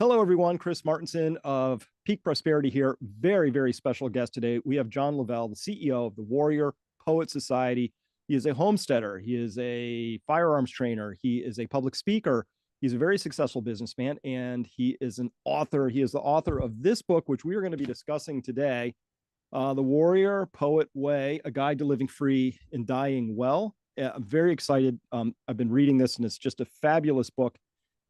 Hello, everyone. Chris Martinson of Peak Prosperity here. Very, very special guest today. We have John Lovell, the CEO of the Warrior Poet Society. He is a homesteader. He is a firearms trainer. He is a public speaker. He's a very successful businessman, and he is an author. He is the author of this book, which we are going to be discussing today, The Warrior Poet Way, A Guide to Living Free and Dying Well. I'm very excited. I've been reading this, and it's just a fabulous book.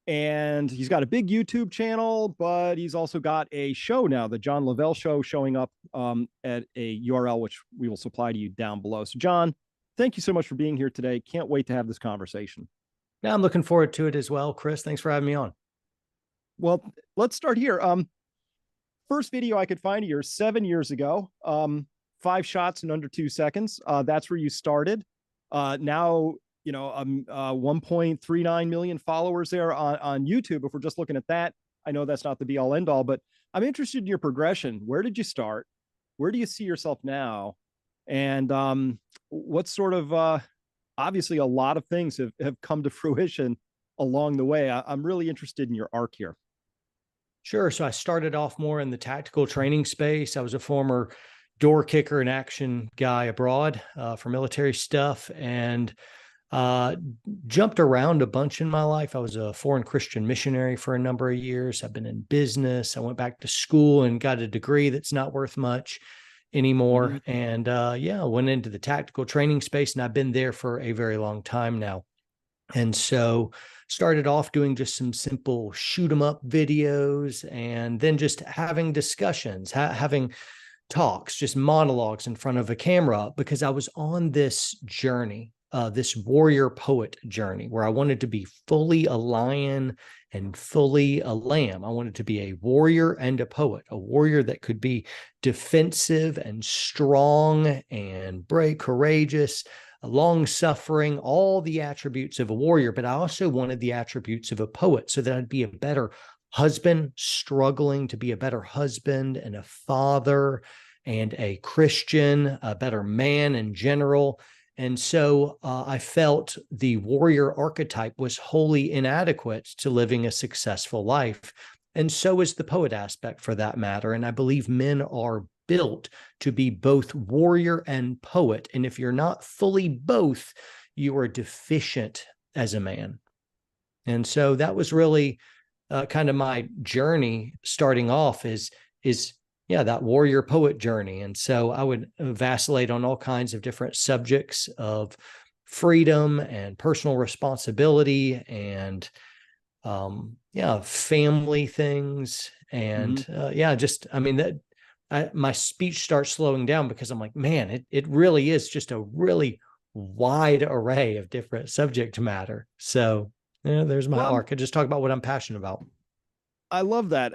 And he's got a big YouTube channel, but he's also got a show now, the John Lovell Show, showing up at a URL, which we will supply to you down below. So, John, thank you so much for being here today. Can't wait to have this conversation. Yeah, I'm looking forward to it as well, Chris. Thanks for having me on. Well, let's start here. First video I could find of yours 7 years ago, 5 shots in under 2 seconds. That's where you started. Now, 1.39 million followers there on YouTube. If we're just looking at that, I know that's not the be all end all, but I'm interested in your progression. Where did you start? Where do you see yourself now? And what sort of, obviously a lot of things have come to fruition along the way. I'm really interested in your arc here. Sure. So I started off more in the tactical training space. I was a former door kicker and action guy abroad for military stuff, and jumped around a bunch in my life. I was a foreign Christian missionary for a number of years. I've been in business. I went back to school and got a degree that's not worth much anymore. Mm-hmm. And I went into the tactical training space, and I've been there for a very long time now. And so started off doing just some simple shoot 'em up videos, and then just having discussions, having talks, just monologues in front of a camera, because I was on this journey, this warrior poet journey, where I wanted to be fully a lion and fully a lamb. I wanted to be a warrior and a poet, a warrior that could be defensive and strong and brave, courageous, long-suffering, all the attributes of a warrior. But I also wanted the attributes of a poet, so that I'd be a better husband, struggling to be a better husband and a father and a Christian, a better man in general. And so I felt the warrior archetype was wholly inadequate to living a successful life. And so is the poet aspect, for that matter. And I believe men are built to be both warrior and poet. And if you're not fully both, you are deficient as a man. And so that was really kind of my journey starting off is that warrior poet journey. And so I would vacillate on all kinds of different subjects of freedom and personal responsibility and family things. And my speech starts slowing down, because I'm like, man, it really is just a really wide array of different subject matter. So there's my arc. I just talk about what I'm passionate about. I love that.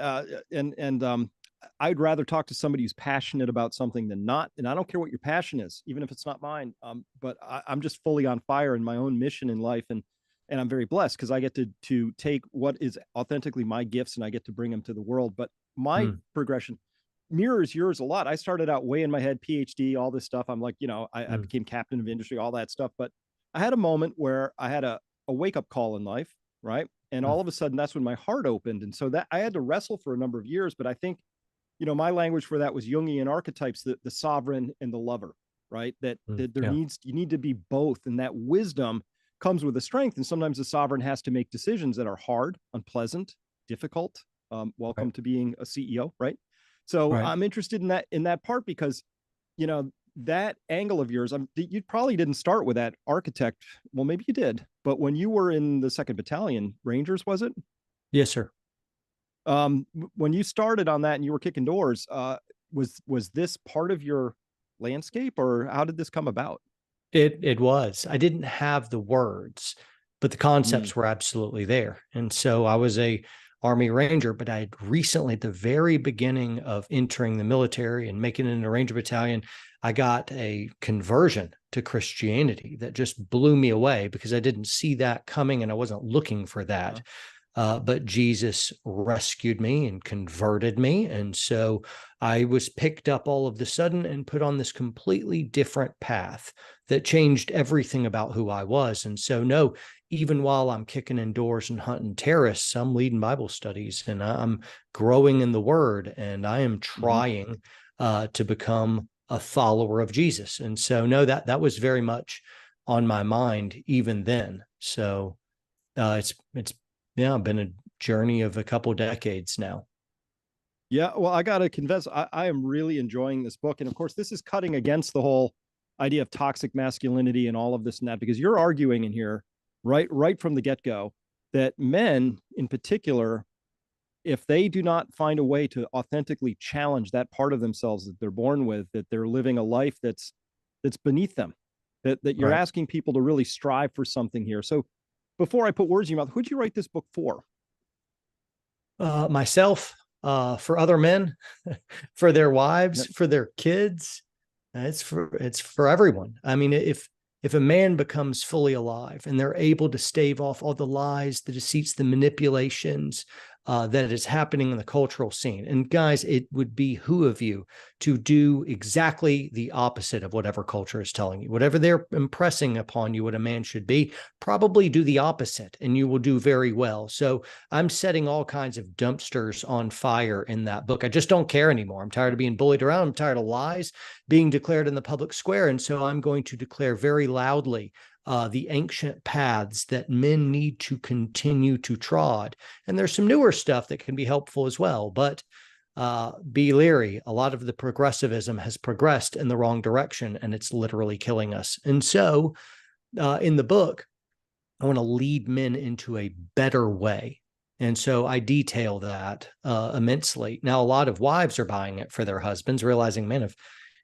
I'd rather talk to somebody who's passionate about something than not. And I don't care what your passion is, even if it's not mine. But I'm just fully on fire in my own mission in life. And I'm very blessed, because I get to take what is authentically my gifts, and I get to bring them to the world. But my progression mirrors yours a lot. I started out way in my head, PhD, all this stuff. I'm like, I became captain of industry, all that stuff. But I had a moment where I had a wake-up call in life, right? And all of a sudden, that's when my heart opened. And so that I had to wrestle for a number of years. But I think, my language for that was Jungian archetypes, the sovereign and the lover, right? That you need to be both. And that wisdom comes with the strength. And sometimes the sovereign has to make decisions that are hard, unpleasant, difficult. Welcome to being a CEO, right? So I'm interested in that part, because, that angle of yours, you probably didn't start with that architect. Well, maybe you did, but when you were in the 2nd Battalion Rangers, was it? Yes, sir. When you started on that and you were kicking doors, was this part of your landscape, or how did this come about? It was. I didn't have the words, but the concepts were absolutely there. And so I was a Army Ranger, but I had recently, at the very beginning of entering the military and making it in a Ranger battalion, I got a conversion to Christianity that just blew me away, because I didn't see that coming and I wasn't looking for that. But Jesus rescued me and converted me. And so I was picked up all of the sudden and put on this completely different path that changed everything about who I was. And so, no, even while I'm kicking indoors and hunting terrorists, I'm leading Bible studies and I'm growing in the word, and I am Mm-hmm. trying to become a follower of Jesus. And so, no, that was very much on my mind even then. So it's yeah, been a journey of a couple decades now. Yeah, well, I gotta confess, I am really enjoying this book, and of course, this is cutting against the whole idea of toxic masculinity and all of this and that, because you're arguing in here, right from the get go, that men, in particular, if they do not find a way to authentically challenge that part of themselves that they're born with, that they're living a life that's beneath them, that you're Right. asking people to really strive for something here. So, before I put words in your mouth, who'd you write this book for? Myself, for other men, for their wives, Yep. for their kids. It's for everyone. I mean, if a man becomes fully alive and they're able to stave off all the lies, the deceits, the manipulations that is happening in the cultural scene, and guys, it would behoove you to do exactly the opposite of whatever culture is telling you. Whatever they're impressing upon you what a man should be, probably do the opposite, and you will do very well. So I'm setting all kinds of dumpsters on fire in that book. I just don't care anymore. I'm tired of being bullied around. I'm tired of lies being declared in the public square. And so I'm going to declare very loudly the ancient paths that men need to continue to trod. And there's some newer stuff that can be helpful as well. But be leery. A lot of the progressivism has progressed in the wrong direction, and it's literally killing us. And so in the book, I want to lead men into a better way. And so I detail that immensely. Now, a lot of wives are buying it for their husbands, realizing, man,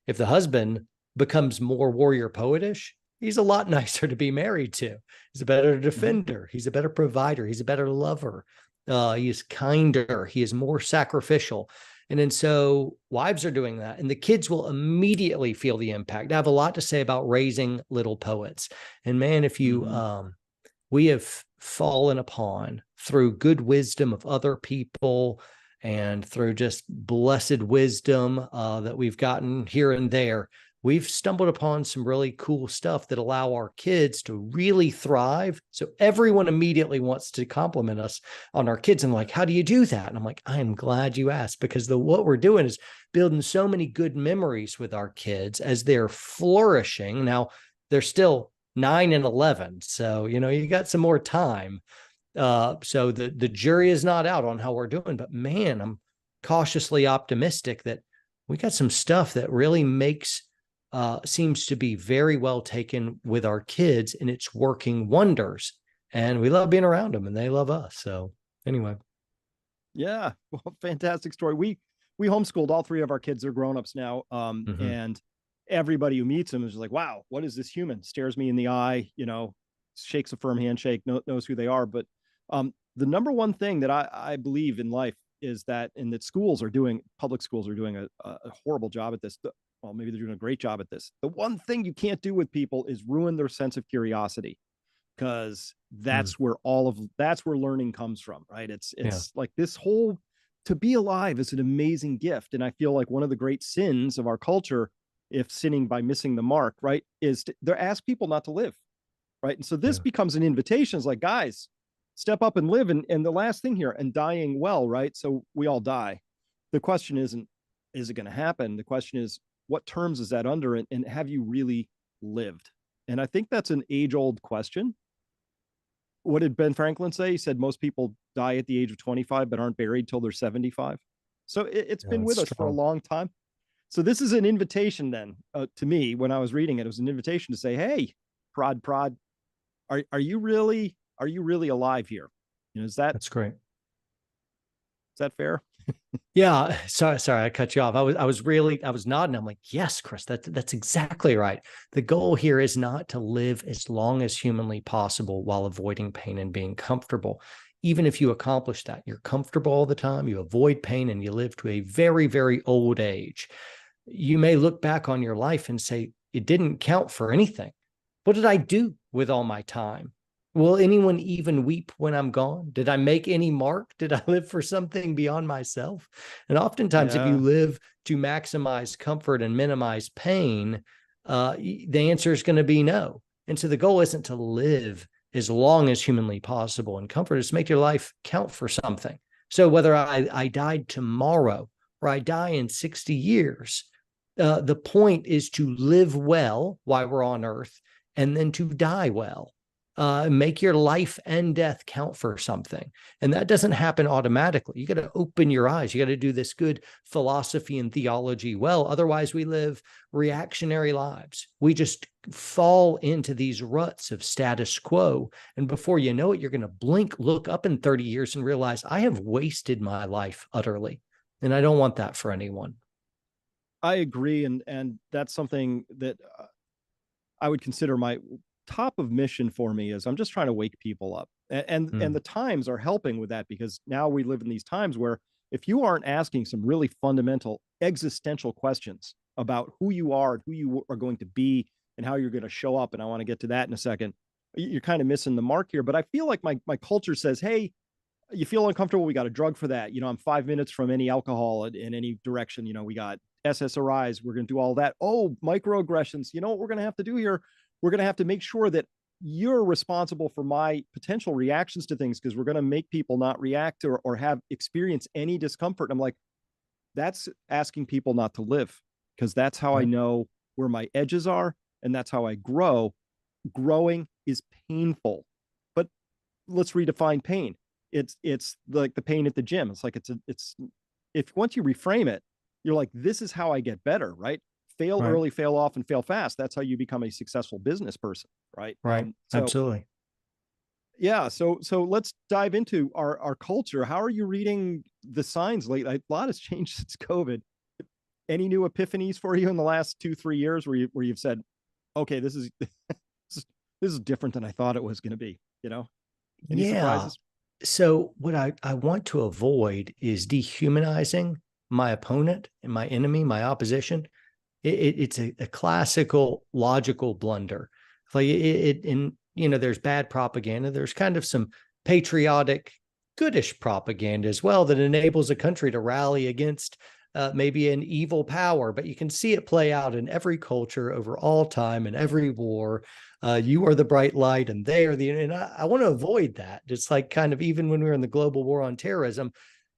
if the husband becomes more warrior poetish, he's a lot nicer to be married to. He's a better defender. He's a better provider. He's a better lover. He is kinder. He is more sacrificial. And then so wives are doing that, and the kids will immediately feel the impact. I have a lot to say about raising little poets. And man, if you we have fallen upon through good wisdom of other people and through just blessed wisdom that we've gotten here and there, we've stumbled upon some really cool stuff that allow our kids to really thrive. So everyone immediately wants to compliment us on our kids and like, how do you do that? And I'm like, I'm glad you asked, because what we're doing is building so many good memories with our kids as they're flourishing. Now, they're still 9 and 11. So, you got some more time. So the jury is not out on how we're doing, but man, I'm cautiously optimistic that we got some stuff that really seems to be very well taken with our kids, and it's working wonders, and we love being around them and they love us. So anyway. Yeah, well, fantastic story. We homeschooled all three of our kids. They're grown-ups now. And everybody who meets them is like, wow, what is this human? Stares me in the eye, shakes a firm handshake, knows who they are. But the number one thing that I believe in life is that, and that public schools are doing a horrible job at this. Well, maybe they're doing a great job at this. The one thing you can't do with people is ruin their sense of curiosity, because that's where learning comes from, right? It's like this whole, to be alive is an amazing gift. And I feel like one of the great sins of our culture, if sinning by missing the mark, right, is to ask people not to live, right? And so this becomes an invitation. It's like, guys, step up and live. And the last thing here, and dying well, right? So we all die. The question isn't, is it going to happen? The question is, what terms is that under, and have you really lived? And I think that's an age-old question. What did Ben Franklin say? He said most people die at the age of 25 but aren't buried till they're 75. So it's been with us for a long time. So this is an invitation then, to me. When I was reading it, it was an invitation to say, hey, prod, are you really alive here? That's great. Is that fair? Yeah. Sorry, I cut you off. I was nodding. I'm like, yes, Chris, that's exactly right. The goal here is not to live as long as humanly possible while avoiding pain and being comfortable. Even if you accomplish that, you're comfortable all the time, you avoid pain, and you live to a very, very old age. You may look back on your life and say, it didn't count for anything. What did I do with all my time? Will anyone even weep when I'm gone? Did I make any mark? Did I live for something beyond myself? And oftentimes, if you live to maximize comfort and minimize pain, the answer is going to be no. And so the goal isn't to live as long as humanly possible. And comfort is to make your life count for something. So whether I died tomorrow or I die in 60 years, the point is to live well while we're on earth and then to die well. Make your life and death count for something. And that doesn't happen automatically. You got to open your eyes. You got to do this good philosophy and theology well. Otherwise, we live reactionary lives. We just fall into these ruts of status quo. And before you know it, you're going to blink, look up in 30 years and realize I have wasted my life utterly. And I don't want that for anyone. I agree. And that's something that I would consider my top of mission for me is I'm just trying to wake people up. And the times are helping with that, because now we live in these times where if you aren't asking some really fundamental existential questions about who you are and who you are going to be and how you're going to show up, and I want to get to that in a second, you're kind of missing the mark here. But I feel like my culture says, hey, you feel uncomfortable, we got a drug for that. I'm 5 minutes from any alcohol in any direction. We got SSRIs, we're going to do all that. Oh, microaggressions. You know what we're going to have to do here? We're going to have to make sure that you're responsible for my potential reactions to things, because we're going to make people not react or have experience any discomfort. And I'm like, that's asking people not to live, because that's how I know where my edges are, and that's how I grow. Growing is painful, but let's redefine pain. It's like the pain at the gym. It's like it's if once you reframe it, you're like, this is how I get better, right? Fail early, fail often, fail fast. That's how you become a successful business person, right? Right. Absolutely. Yeah. So let's dive into our culture. How are you reading the signs lately? A lot has changed since COVID. Any new epiphanies for you in the last 2-3 years where you've said, okay, this is this is different than I thought it was going to be? Any surprises? So what I want to avoid is dehumanizing my opponent and my enemy, my opposition. It's a classical logical blunder. Like there's bad propaganda. There's kind of some patriotic, goodish propaganda as well that enables a country to rally against maybe an evil power. But you can see it play out in every culture over all time, in every war. You are the bright light and they are and I want to avoid that. It's like kind of even when we were in the global war on terrorism,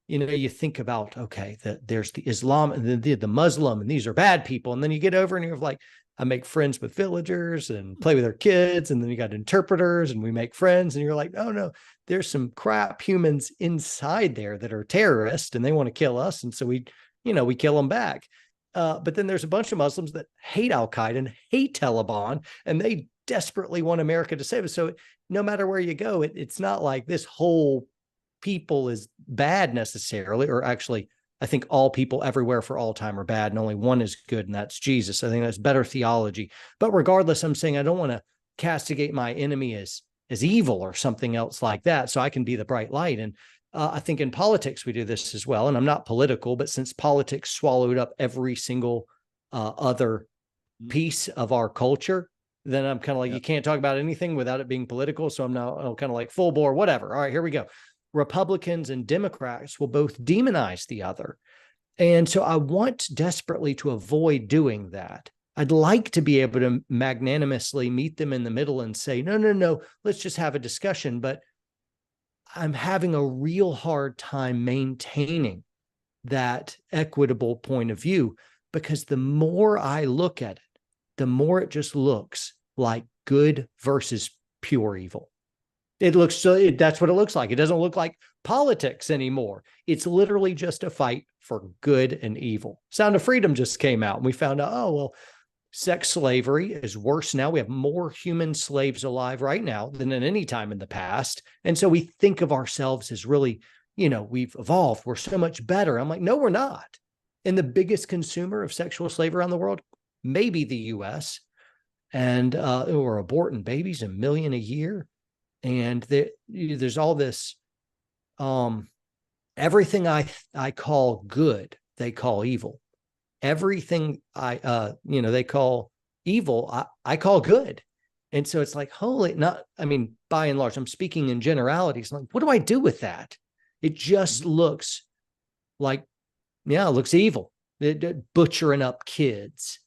you think about, okay, there's the Islam and the Muslim, and these are bad people. And then you get over and you're like, I make friends with villagers and play with their kids. And then you got interpreters and we make friends. And you're like, oh no, there's some crap humans inside there that are terrorists and they want to kill us. And so we kill them back. But then there's a bunch of Muslims that hate Al-Qaeda and hate Taliban, and they desperately want America to save us. So no matter where you go, it's not like this whole people is bad necessarily, or actually, I think all people everywhere for all time are bad and only one is good, and that's Jesus. I think that's better theology. But regardless, I'm saying I don't want to castigate my enemy as evil or something else like that, so I can be the bright light. And I think in politics we do this as well. And I'm not political, but since politics swallowed up every single other piece of our culture, then I'm kind of like, you can't talk about anything without it being political. So I'm now kind of like full bore, whatever. All right, here we go. Republicans and Democrats will both demonize the other. And so I want desperately to avoid doing that. I'd like to be able to magnanimously meet them in the middle and say, no, let's just have a discussion. But I'm having a real hard time maintaining that equitable point of view, because the more I look at it, the more it just looks like good versus pure evil. That's what it looks like. It doesn't look like politics anymore. It's literally just a fight for good and evil. Sound of Freedom just came out and we found out, oh, well, sex slavery is worse now. We have more human slaves alive right now than at any time in the past. And so we think of ourselves as really, we've evolved. We're so much better. I'm like, no, we're not. And the biggest consumer of sexual slavery around the world, maybe the US, and we're aborting babies, 1 million a year. And there's all this, everything I call good, they call evil. Everything they call evil, I call good. And so it's like, by and large, I'm speaking in generalities. Like, what do I do with that? It just looks like, it looks evil. Butchering up kids.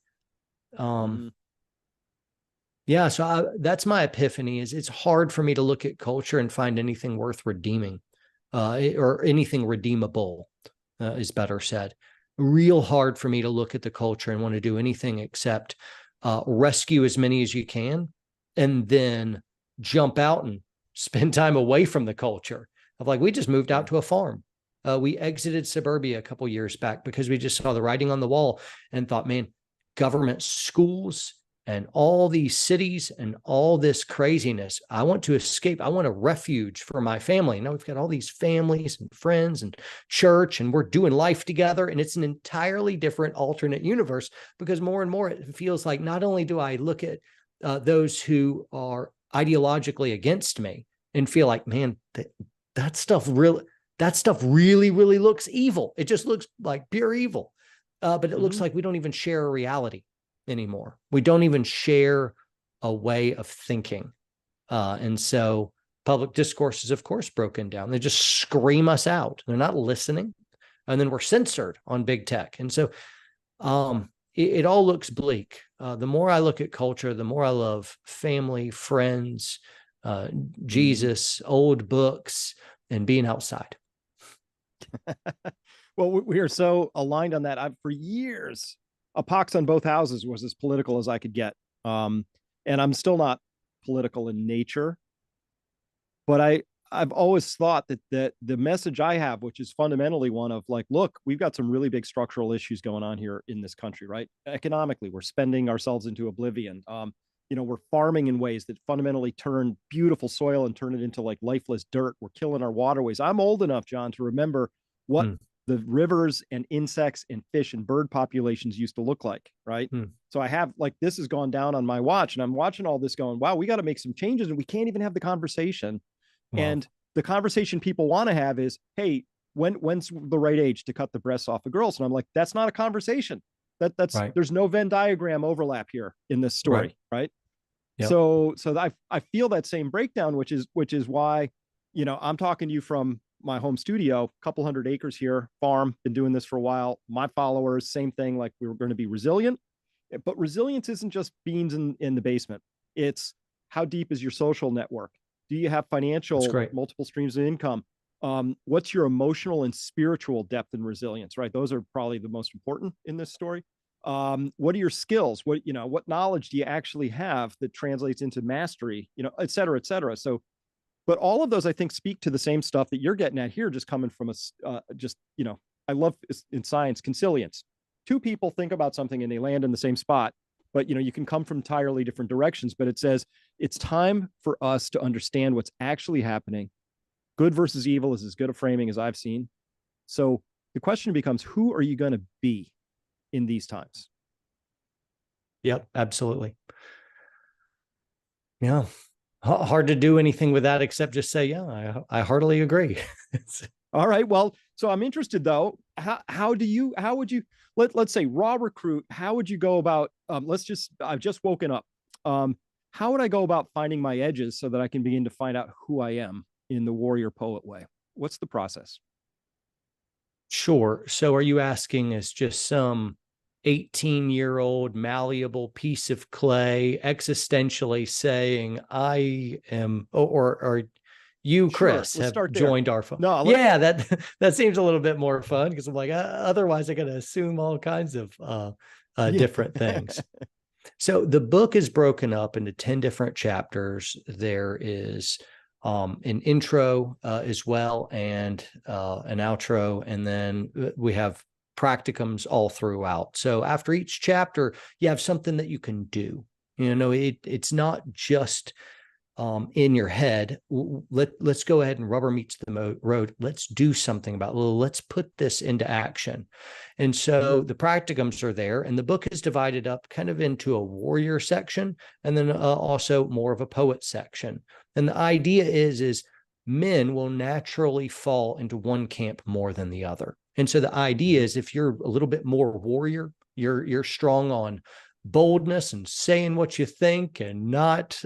Yeah. So that's my epiphany is it's hard for me to look at culture and find anything worth redeeming, or anything redeemable, is better said. Real hard for me to look at the culture and want to do anything except rescue as many as you can and then jump out and spend time away from the culture. Of like, we just moved out to a farm. We exited suburbia a couple years back because we just saw the writing on the wall and thought, man, government schools and all these cities and all this craziness. I want to escape. I want a refuge for my family. Now we've got all these families and friends and church, and we're doing life together. And it's an entirely different alternate universe because more and more it feels like not only do I look at those who are ideologically against me and feel like, man, that stuff really, really looks evil. It just looks like pure evil. But it looks like we don't even share a reality anymore. We don't even share a way of thinking. And so public discourse is, of course, broken down. They just scream us out. They're not listening. And then we're censored on big tech. And so it all looks bleak. The more I look at culture, the more I love family, friends, Jesus, old books, and being outside. Well, we are so aligned on that. I've for years, a pox on both houses was as political as I could get. And I'm still not political in nature, but I've always thought that the message I have, which is fundamentally one of like, look, we've got some really big structural issues going on here in this country, right? Economically, we're spending ourselves into oblivion. We're farming in ways that fundamentally turn beautiful soil and turn it into like lifeless dirt. We're killing our waterways. I'm old enough, John, to remember what the rivers and insects and fish and bird populations used to look like, right? So I have like, this has gone down on my watch and I'm watching all this going, wow, we got to make some changes and we can't even have the conversation. Wow. And the conversation people want to have is, hey, when's the right age to cut the breasts off of girls? And I'm like, that's not a conversation. That's right. There's no Venn diagram overlap here in this story, right? Yep. So I feel that same breakdown, which is why, I'm talking to you from my home studio, a couple 100 acres here, farm, been doing this for a while. My followers, same thing, like we were going to be resilient, but resilience isn't just beans in the basement. It's how deep is your social network? Do you have financial, multiple streams of income? What's your emotional and spiritual depth and resilience, right? Those are probably the most important in this story. What are your skills? What knowledge do you actually have that translates into mastery, et cetera, et cetera. So, but all of those, I think, speak to the same stuff that you're getting at here, just coming from I love in science, consilience. Two people think about something and they land in the same spot, but you can come from entirely different directions, but it says it's time for us to understand what's actually happening. Good versus evil is as good a framing as I've seen. So the question becomes, who are you going to be in these times? Yep, absolutely. Yeah. Hard to do anything with that except just say, yeah, I heartily agree. All right. Well, so I'm interested though. Let's say raw recruit, how would you go about, I've just woken up. How would I go about finding my edges so that I can begin to find out who I am in the warrior poet way? What's the process? Sure. So are you asking as just some 18-year-old malleable piece of clay existentially saying I am, or you, Chris, have joined our phone? No, yeah, that seems a little bit more fun because I'm like, otherwise I got to assume all kinds of different things. So the book is broken up into 10 different chapters. There is an intro as well and an outro, and then we have practicums all throughout. So after each chapter, you have something that you can do. It's not just in your head. Let's go ahead and rubber meets the road. Let's do something about it. Let's put this into action. And so the practicums are there, and the book is divided up kind of into a warrior section and then also more of a poet section. And the idea is men will naturally fall into one camp more than the other. And so the idea is if you're a little bit more warrior, you're strong on boldness and saying what you think and not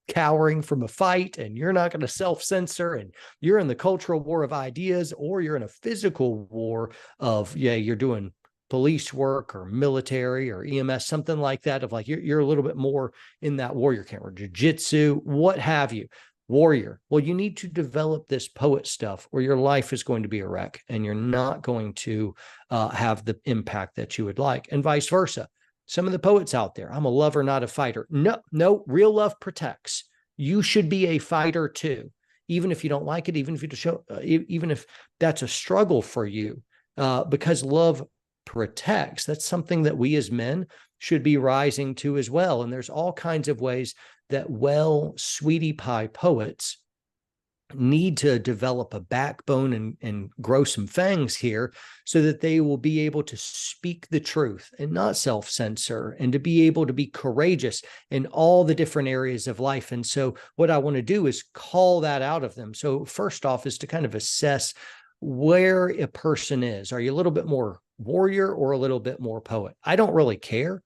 cowering from a fight, and you're not going to self-censor, and you're in the cultural war of ideas, or you're in a physical war of, you're doing police work or military or EMS, something like that, of like you're a little bit more in that warrior camp or jujitsu, what have you. Warrior. Well, you need to develop this poet stuff or your life is going to be a wreck and you're not going to have the impact that you would like, and vice versa. Some of the poets out there, I'm a lover, not a fighter. No, real love protects. You should be a fighter too, even if you don't like it, even if you show, even if that's a struggle for you, because love protects. That's something that we as men should be rising to as well. And there's all kinds of ways that sweetie pie poets need to develop a backbone and grow some fangs here so that they will be able to speak the truth and not self-censor, and to be able to be courageous in all the different areas of life. And so what I want to do is call that out of them. So first off is to kind of assess where a person is. Are you a little bit more warrior or a little bit more poet? I don't really care.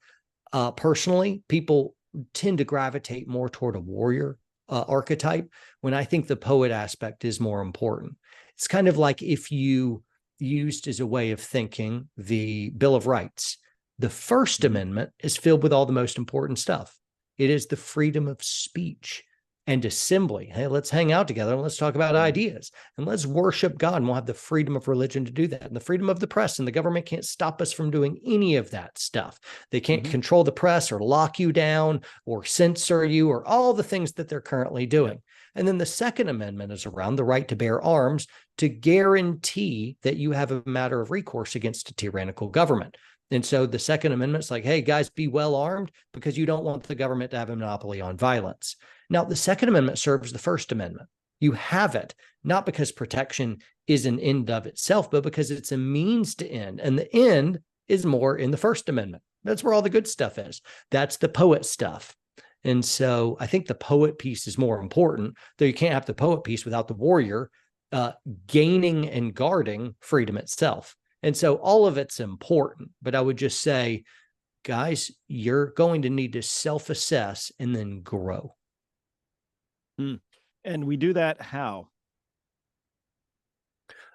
Personally, people tend to gravitate more toward a warrior archetype, when I think the poet aspect is more important. It's kind of like if you used as a way of thinking the Bill of Rights. The First Amendment is filled with all the most important stuff. It is the freedom of speech and assembly. Hey, let's hang out together and let's talk about ideas and let's worship God. And we'll have the freedom of religion to do that, and the freedom of the press. And the government can't stop us from doing any of that stuff. They can't control the press or lock you down or censor you or all the things that they're currently doing. And then the Second Amendment is around the right to bear arms to guarantee that you have a matter of recourse against a tyrannical government. And so the Second Amendment is like, hey, guys, be well armed because you don't want the government to have a monopoly on violence. Now, the Second Amendment serves the First Amendment. You have it, not because protection is an end of itself, but because it's a means to end. And the end is more in the First Amendment. That's where all the good stuff is. That's the poet stuff. And so I think the poet piece is more important, though you can't have the poet piece without the warrior gaining and guarding freedom itself. And so all of it's important, but I would just say, guys, you're going to need to self-assess and then grow. And we do that how?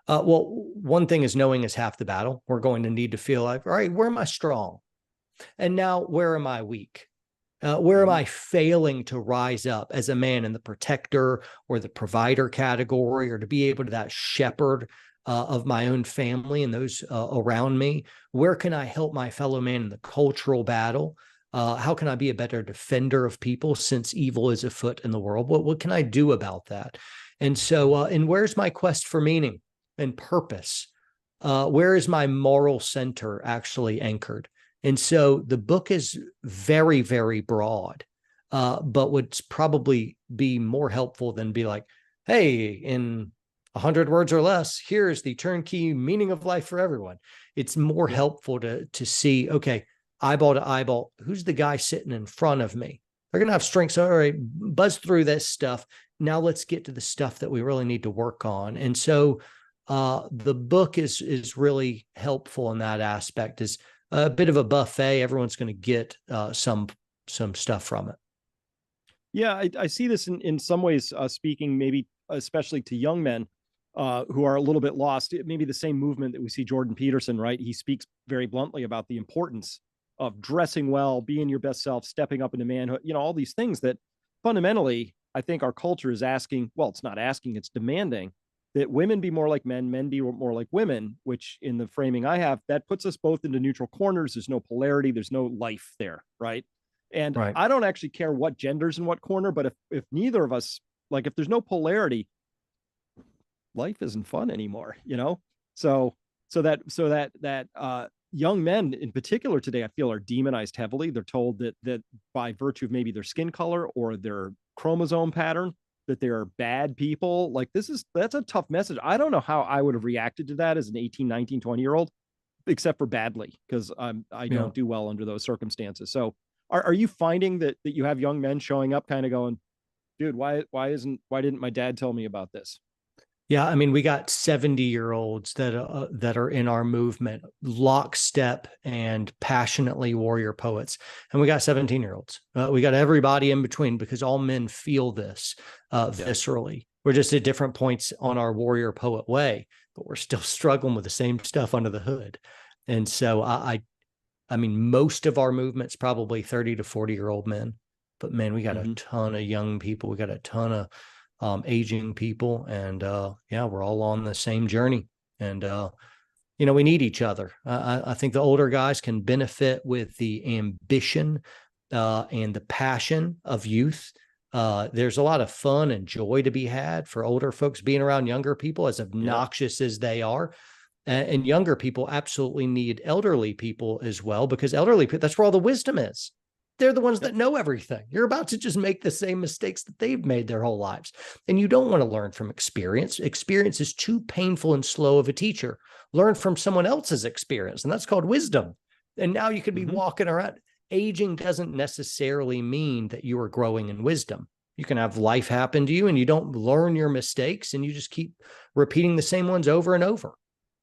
Well, one thing is knowing is half the battle. We're going to need to feel like, all right, where am I strong? And now where am I weak? Where am I failing to rise up as a man in the protector or the provider category, or to be able to that shepherd of my own family and those around me? Where can I help my fellow man in the cultural battle? How can I be a better defender of people since evil is afoot in the world? What can I do about that? And so, and where's my quest for meaning and purpose? Where is my moral center actually anchored? And so the book is very, very broad, but would probably be more helpful than be like, hey, in 100 words or less, here's the turnkey meaning of life for everyone. It's more helpful to see, okay, eyeball to eyeball, who's the guy sitting in front of me? They're going to have strengths. All right, buzz through this stuff. Now let's get to the stuff that we really need to work on. And so the book is really helpful in that aspect. Is a bit of a buffet. Everyone's going to get some stuff from it. Yeah, I see this in some ways, speaking maybe especially to young men who are a little bit lost. Maybe the same movement that we see Jordan Peterson, right? He speaks very bluntly about the importance of dressing well, being your best self, stepping up into manhood, all these things that fundamentally, I think our culture is asking, well, it's not asking, it's demanding that women be more like men, men be more like women, which in the framing I have, that puts us both into neutral corners. There's no polarity. There's no life there. Right. And I don't actually care what gender's in what corner, but if neither of us, like if there's no polarity, life isn't fun anymore, So that young men in particular today, I feel, are demonized heavily. They're told that by virtue of maybe their skin color or their chromosome pattern, that they're bad people. Like that's a tough message. I don't know how I would have reacted to that as an 18, 19, 20-year-old, except for badly, because I don't do well under those circumstances. So are you finding that you have young men showing up kind of going, dude, why didn't my dad tell me about this? Yeah, I mean, we got 70-year-olds that are in our movement, lockstep and passionately warrior poets, and we got 17-year-olds. We got everybody in between, because all men feel this viscerally. We're just at different points on our warrior poet way, but we're still struggling with the same stuff under the hood. And so I mean, most of our movement's probably 30 to 40-year-old men, but man, we got a Mm-hmm. ton of young people. We got a ton of aging people, and yeah, we're all on the same journey. And we need each other. I think the older guys can benefit with the ambition and the passion of youth. There's a lot of fun and joy to be had for older folks being around younger people, as Yeah. obnoxious as they are. And younger people absolutely need elderly people as well, because elderly people, that's where all the wisdom is. They're the ones Yep. that know everything. You're about to just make the same mistakes that they've made their whole lives. And you don't want to learn from experience. Experience is too painful and slow of a teacher. Learn from someone else's experience, and that's called wisdom. And now you could be Mm-hmm. walking around. Aging doesn't necessarily mean that you are growing in wisdom. You can have life happen to you and you don't learn your mistakes, and you just keep repeating the same ones over and over.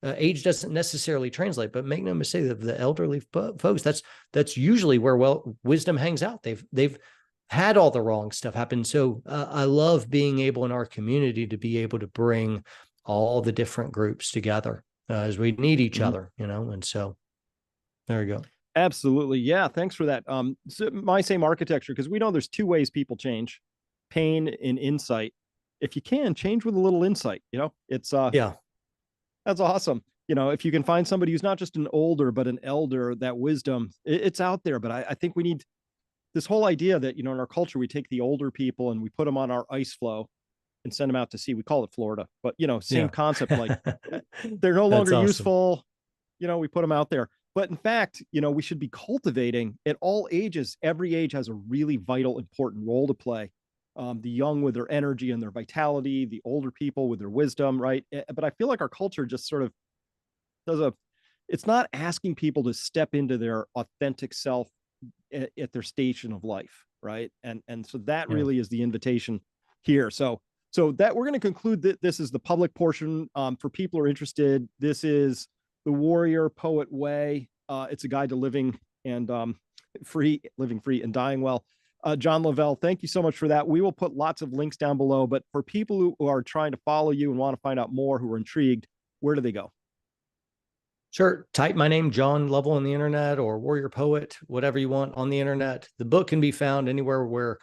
Age doesn't necessarily translate, but make no mistake, that the elderly folks, that's usually where wisdom hangs out. They've had all the wrong stuff happen. So I love being able in our community to be able to bring all the different groups together, as we need each Mm-hmm. other, and so there you go. Absolutely. Yeah. Thanks for that. So my same architecture, because we know there's two ways people change: pain and insight. If you can change with a little insight, it's Yeah, that's awesome. If you can find somebody who's not just an older, but an elder, that wisdom, it's out there. But I think we need this whole idea that, in our culture, we take the older people and we put them on our ice floe and send them out to sea. We call it Florida, but, same yeah. concept. Like, they're no That's longer awesome. useful. We put them out there. But in fact, we should be cultivating at all ages. Every age has a really vital, important role to play. The young with their energy and their vitality, the older people with their wisdom, right? But I feel like our culture just sort of does it's not asking people to step into their authentic self at their station of life, right? And so that Yeah. really is the invitation here. So that we're going to conclude that this is the public portion. For people who are interested, this is the Warrior Poet Way. It's a guide to living and living free and dying well. John Lovell, thank you so much for that. We will put lots of links down below, but for people who are trying to follow you and want to find out more, who are intrigued, where do they go? Sure. Type my name, John Lovell, on the internet, or Warrior Poet, whatever you want on the internet. The book can be found anywhere where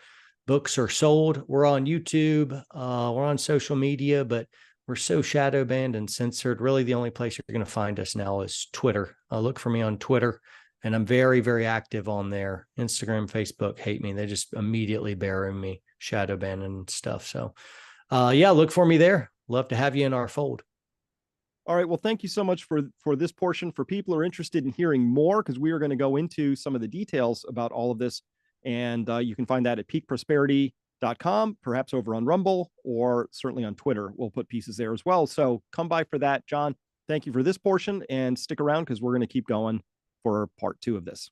books are sold. We're on YouTube. We're on social media, but we're so shadow banned and censored. Really, the only place you're going to find us now is Twitter. Look for me on Twitter, and I'm very, very active on there. Instagram, Facebook hate me. They just immediately bury me, shadow ban and stuff. So, yeah, look for me there. Love to have you in our fold. All right. Well, thank you so much for this portion. For people who are interested in hearing more, because we are going to go into some of the details about all of this, and you can find that at peakprosperity.com, perhaps over on Rumble, or certainly on Twitter. We'll put pieces there as well. So come by for that. John, thank you for this portion, and stick around because we're going to keep going for part 2 of this.